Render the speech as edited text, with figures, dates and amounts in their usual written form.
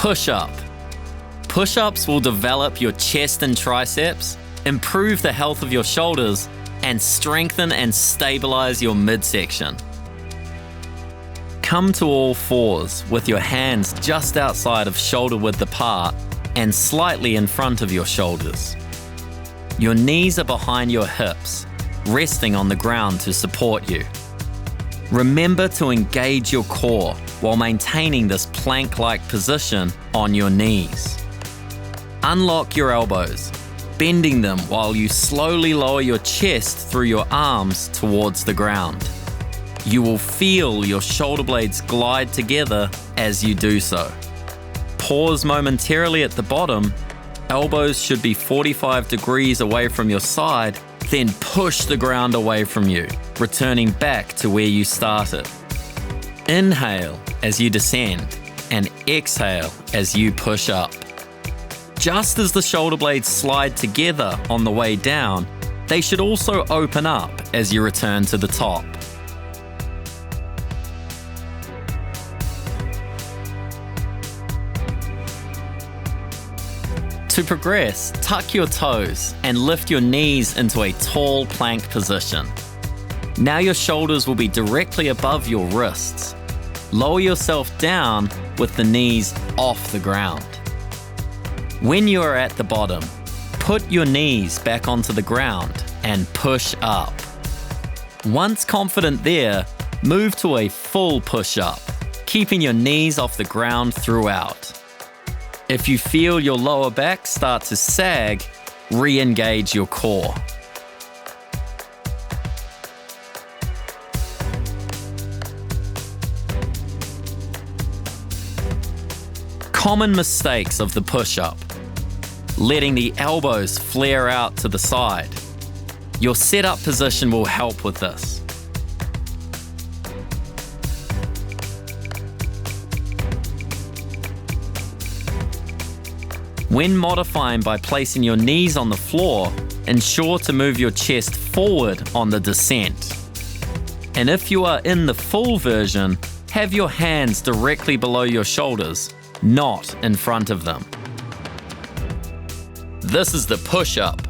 Push-up. Push-ups will develop your chest and triceps, improve the health of your shoulders, and strengthen and stabilize your midsection. Come to all fours with your hands just outside of shoulder width apart and slightly in front of your shoulders. Your knees are behind your hips, resting on the ground to support you. Remember to engage your core while maintaining this plank-like position on your knees. Unlock your elbows, bending them while you slowly lower your chest through your arms towards the ground. You will feel your shoulder blades glide together as you do so. Pause momentarily at the bottom. Elbows should be 45 degrees away from your side, then push the ground away from you, returning back to where you started. Inhale as you descend and exhale as you push up. Just as the shoulder blades slide together on the way down, they should also open up as you return to the top. To progress, tuck your toes and lift your knees into a tall plank position. Now your shoulders will be directly above your wrists. Lower yourself down with the knees off the ground. When you are at the bottom, put your knees back onto the ground and push up. Once confident there, move to a full push-up, keeping your knees off the ground throughout. If you feel your lower back start to sag, re-engage your core. Common mistakes of the push-up. Letting the elbows flare out to the side. Your setup position will help with this. When modifying by placing your knees on the floor, ensure to move your chest forward on the descent. And if you are in the full version, have your hands directly below your shoulders, not in front of them. This is the push-up.